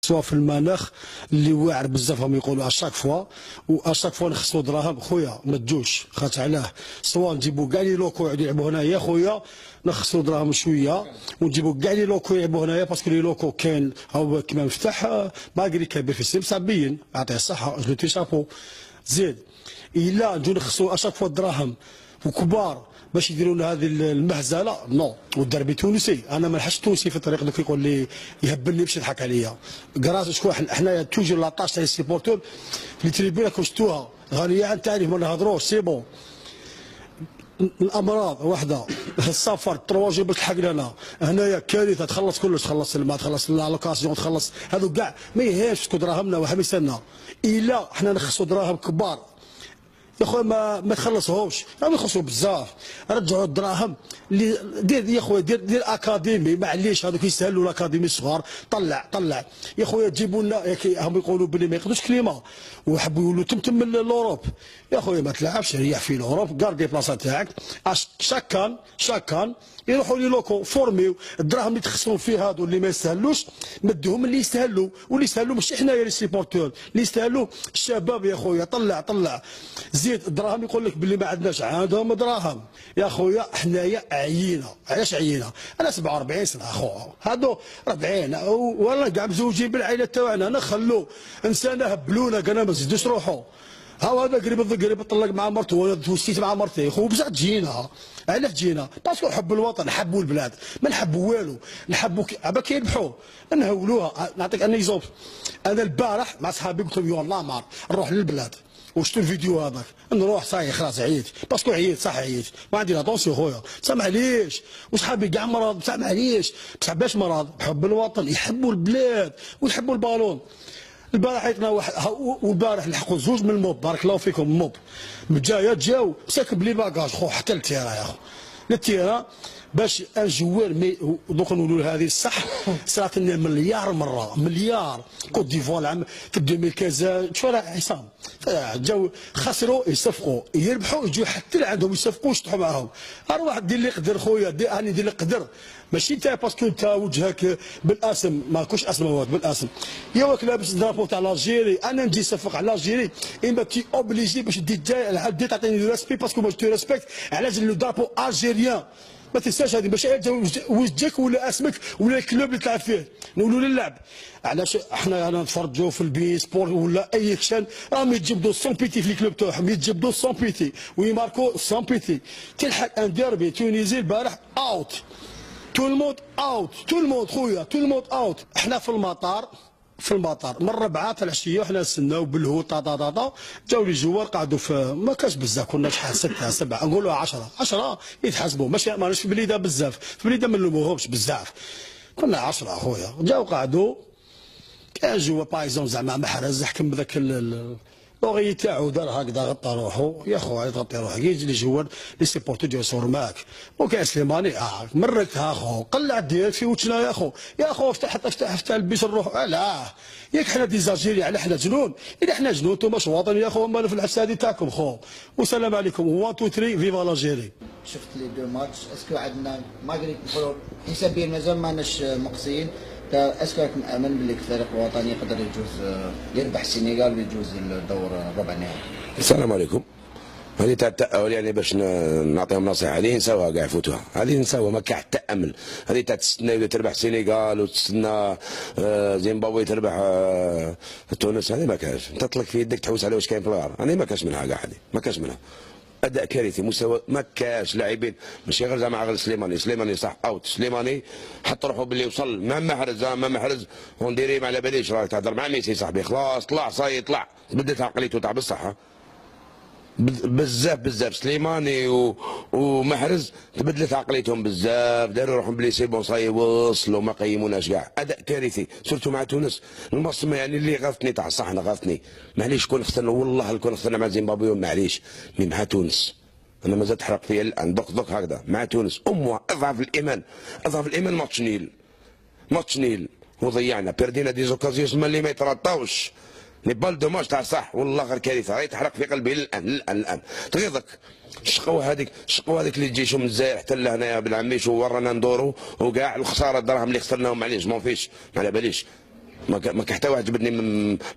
سواء في المناخ اللي واعر بزاف هم يقولوا اشاك فوا واشاك فوا نخصوا دراهم خويا ما تجوش خاطر علاه سواء نجيبوا كاع لي لوكو يقعدوا يلعبوا هنايا خويا نخصوا دراهم شويه ونجيبوا كاع لي لوكو يلعبوا هنايا باسكو لي لوكو كاين هو كيما مفتاح باقري كبير في السن صعبين يعطيه الصحه جو تي شابو زيد الا نجيو نخصوا اشاك فوا دراهم وكبار باش يديروا لنا هذه المهزله نو والدربي تونسي انا ما نحش تونسي في الطريق دوك يقول لي يهبلني باش يضحك عليا كراس شكون حنايا توجور لاطاش تاع السيبورتور في التريبيونه كون شفتوها غاليه عن تعريف ما نهضروش سي بون الامراض وحده السفر 3 جي باش تلحق لنا هنايا كارثه تخلص كلش تخلص الماء تخلص اللوكاسيون تخلص هذو كاع ما يهمش تكون دراهمنا وحميسنا الا حنا نخصوا دراهم كبار يا خويا ما تخلصوهمش راهم يخلصوا بزاف رجعوا الدراهم اللي دير يا خويا دير اكاديمي معليش هذوك يستاهلوا الاكاديمي الصغار طلع يا خويا جيبوا لنا هم يقولوا بلي ما ياخذوش كليمه ويحبوا يولوا تم لوروب يا خويا ما تلعبش ريح في لوروب كاردي بلاصه تاعك شاكان يروحوا لي لوكو فورميو الدراهم اللي تخصهم فيه هادو اللي ما يستاهلوش مدوهم اللي يستاهلوا واللي يستاهلوا ماشي حنايا لي سيبورتور اللي يستاهلوا الشباب يا خويا طلع زيد الدراهم يقول لك باللي ما عندناش عندهم دراهم يا خويا حنايا عيينا علاش عيينا انا 47 سنه اخويا هادو 40 ولا كاع مزوجين بالعائله تاعنا انا خلو انسان هبلونا قالنا ما تزيدوش روحوا ها هذا قريب طلق مع مرته ولا توسيت مع مرتي خو بصح تجينا علاش جينا باسكو نحبوا الوطن نحبوا البلاد ما نحبوا والو نحبوا عبا كيربحوا نهولوها نعطيك انا اكزومبل انا البارح مع صحابي قلت لهم والله ما نروح للبلاد وشتو الفيديو هذاك نروح صاي خلاص عييت باسكو عييت صح عييت ما عندي لا طونسيون خويا بصح معليش وصحابي كاع مرض بصح معليش بصح باش مرض بحب الوطن يحبوا البلاد ويحبوا البالون البارح عيطنا واحد والبارح لحقوا زوج من الموب بارك الله فيكم الموب جاو ساكب لي باكاج خو حتى للتيرا يا خو للتيرا باش ان جوار دوك نقولوا هذه الصح صرات لنا مليار كوت ديفوار العام في 2015 شو راه عصام جاو خسروا يصفقوا يربحوا يجوا حتى لعندهم يصفقوا يشطحوا معاهم راه واحد دير لي قدر خويا هاني دير لي قدر ماشي انت باسكو انت وجهك بالاسم ما كوش اسموات بالاسم يا واك لابس درابو تاع الجيري انا نجي نصفق على الجيري اما تي اوبليجي باش دي جاي العبد تعطيني لو ريسبي باسكو ما تو ريسبكت علاش لو درابو الجيريان ما تنساش هذه باش وجهك ولا اسمك ولا الكلوب اللي تلعب فيه نقولوا للعب علاش احنا نتفرجوا في البي سبور ولا اي كشان راهم يتجبدوا 100 بيتي في الكلوب تاعهم يتجبدوا 100 بيتي ويماركوا 100 بيتي تلحق ان ديربي تونيزي البارح اوت تو الموند اوت تو الموند خويا تو الموند اوت احنا في المطار من 4 تاع العشيه وحنا نستناو بالهو طا جاو لي جوار قعدوا في ما كاش بزاف كنا شحال 6 7 نقولوا 10 يتحاسبوا ماشي ماناش في بليده بزاف في بليده ما نلوموهمش بزاف كنا 10 خويا جاو قعدوا كان جوا بايزون زعما محرز حكم بذاك لوغي تاعو دار هكذا غطى روحو يا خويا تغطي روحك يجي لي جوار لي سيبورتو ديال يصور معاك وكاين سليماني مركتها خو قلع ديال في وجهنا يا خو افتح البيش نروح لا ياك حنا ديزاجيري على حنا جنون اذا حنا جنون انتوما مش وطني يا خو مالو في العسادي تاعكم خو والسلام عليكم 1 2 3 فيفا لاجيري شفت لي دو ماتش اسكو عندنا ما قريت نقولوا حسابيا مازال ماناش مقصيين اسكو راكم امن باللي الفريق الوطني يقدر يربح السنغال ويجوز الدور ربع النهائي؟ السلام عليكم. هذه تاع التأهل يعني باش نعطيهم نصيحه هذه نساوها كاع يفوتوها هذه نساوها ما كاع حتى امل هذه تاع تستنى تربح السنغال وتستنى زيمبابوي تربح تونس هذه ما كاش انت تطلق في يدك تحوس على واش كاين في الغار هذه ما كاش منها كاع هذه ما كاش منها اداء كارثي مستوى ما كاش لاعبين ماشي غير زعما غير سليماني صح اوت سليماني حط روحو باللي وصل ما محرز ونديري ما على باليش راك تهضر مع ميسي صاحبي خلاص طلع صاي طلع بدات عقليته تاع بصح بزاف سليماني ومحرز تبدلت عقليتهم بزاف داروا روحهم بلي سي بون صاي وصلوا ما قيموناش كاع اداء كارثي سورتو مع تونس المصمم يعني اللي غافتني تاع الصح انا غافتني معليش كون خسرنا والله كون خسرنا مع زيمبابوي معليش مع تونس انا مازال تحرق فيا الان دوك هكذا مع تونس اضعف الايمان ماتش نيل وضيعنا بردينا دي زوكازيون اللي ما يترطاوش لي بال دو ماتش تاع صح والله غير كارثه غير تحرق في قلبي الان تغيظك الشقوه هذيك اللي تجي شو من الجزائر حتى لهنايا بالعميش وورانا ندورو وكاع الخساره الدراهم اللي خسرناهم معليش ما فيش ما على باليش ما حتى واحد جبدني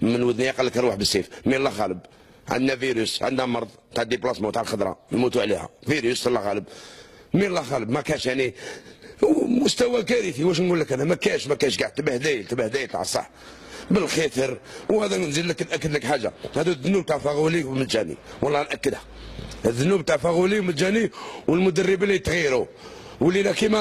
من ودني قال لك نروح بالسيف. مين الله غالب؟ عندنا فيروس، عندنا مرض تاع ديبلاسمون تاع الخضراء نموتوا عليها، فيروس الله غالب. مين الله غالب؟ ما كاش يعني مستوى كارثي. واش نقول لك انا؟ ما كاش كاع تبهديل تاع الصح بالخيثر. وهذا نزيد لك ناكد لك حاجه، هذو الذنوب تاع فاغولي ومجاني والله ناكدها. الذنوب تاع فاغولي ومجاني والمدربين اللي يتغيروا ولينا كيما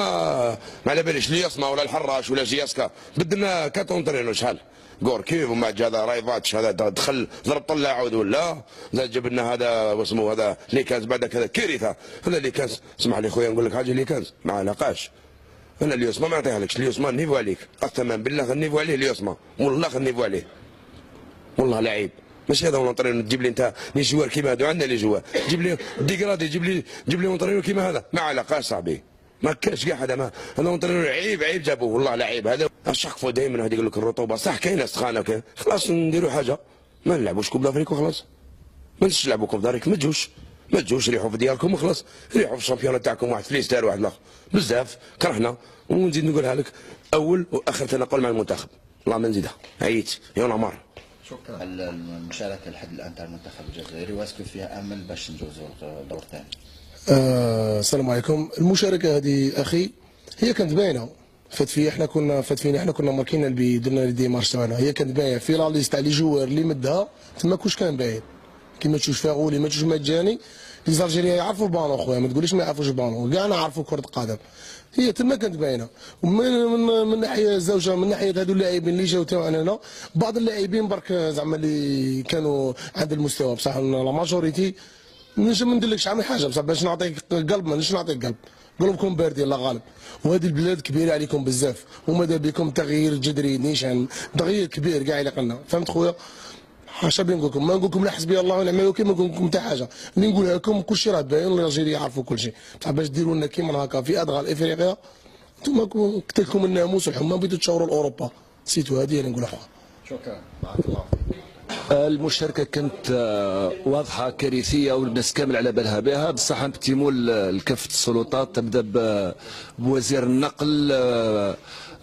ما على باليش لياسما ولا الحراش ولا جياسكا بدلنا كاتونترينو شحال غوركيف ومع هذا رايفاتش هذا دخل ضرب طلع عود ولا زاد جاب لنا هذا واسمه هذا اللي كان بعد كذا كارثه. هذا اللي كان اسمح لي خويا نقول لك حاجه اللي كان ما علاقاش. انا اليوسما ما نعطيهالكش، اليوسما نيفو عليك قسما بالله غنيفو عليه اليوسما والله غنيفو عليه والله لعيب. ماشي هذا اونطرينو تجيب لي انت لي جوار كيما هذو عندنا لي جوار جيب لي ديكرادي جيب لي اونطرينو كيما هذا ما علاقاش صاحبي. ما كاش كاع هذا ما هذا اونطرينو عيب جابوه والله لعيب. هذا الشقفوا دائما هذه يقول لك الرطوبه صح كاينه سخانه خلاص نديروا حاجه ما نلعبوش كوب دافريك وخلاص. ما نلعبوا كوب دافريك ما تجوش ريحوا في ديالكم وخلاص. ريحوا في الشامبيون تاعكم واحد فليستار واحد الاخر بزاف كرهنا. ونزيد نقولها لك اول واخر تنقل مع المنتخب والله ما نزيدها عييت يونا مار. شكرا على المشاركه لحد الان تاع المنتخب الجزائري، واسكو فيها امل باش نجوزوا الدور الثاني؟ السلام عليكم. المشاركه هذه اخي هي كانت باينه احنا كنا ماركين البي درنا لي ديمارش تاعنا. هي كانت باينه في لا ليست تاع لي جوار اللي مدها تما كلش كان باين كيما تشوف فاغولي ما تشوف مجاني. لي زالجيريان يعرفوا البالون خويا ما تقوليش ما يعرفوش البالون كاع نعرفوا كره القدم. هي تما كانت باينه. من ناحيه الزوجه من ناحيه هذو اللاعبين اللي جاو تاعنا هنا بعض اللاعبين برك زعما اللي كانوا عند المستوى بصح لا ماجوريتي نجم ما نديرلكش عامل حاجه بصح باش نعطيك قلب ما نعطيك قلوبكم باردين الله غالب. وهذه البلاد كبيره عليكم بزاف وماذا بكم تغيير جذري نيشان تغيير كبير كاع اللي قلنا فهمت خويا. حاشا بين نقول لكم ما نقول لكم لا حسبي الله ونعم الوكيل ما نقول لكم حتى حاجه اللي نقولها لكم كل شيء راه باين الجزائر يعرفوا كل شيء بصح باش ديروا لنا كيما هكا في ادغال افريقيا انتم قلت لكم الناموس والحمى بديتوا تشاوروا لاوروبا سيتو هذه اللي نقولها. شكرا بارك الله فيك. المشاركه كانت واضحه كارثيه والناس كامل على بالها بها بصح بتيمول لكافه السلطات تبدا بوزير النقل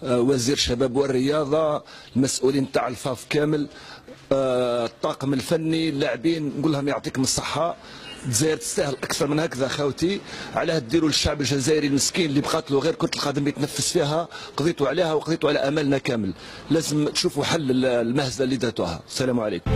وزير الشباب والرياضه المسؤولين تاع الفاف كامل الطاقم الفني اللاعبين نقول لهم يعطيكم الصحه. الجزائر تستاهل اكثر من هكذا خوتي. علاه ديروا للشعب الجزائري المسكين اللي بقات له غير كره القدم يتنفس فيها قضيتوا عليها وقضيتوا على املنا كامل. لازم تشوفوا حل المهزله اللي داتوها. السلام عليكم.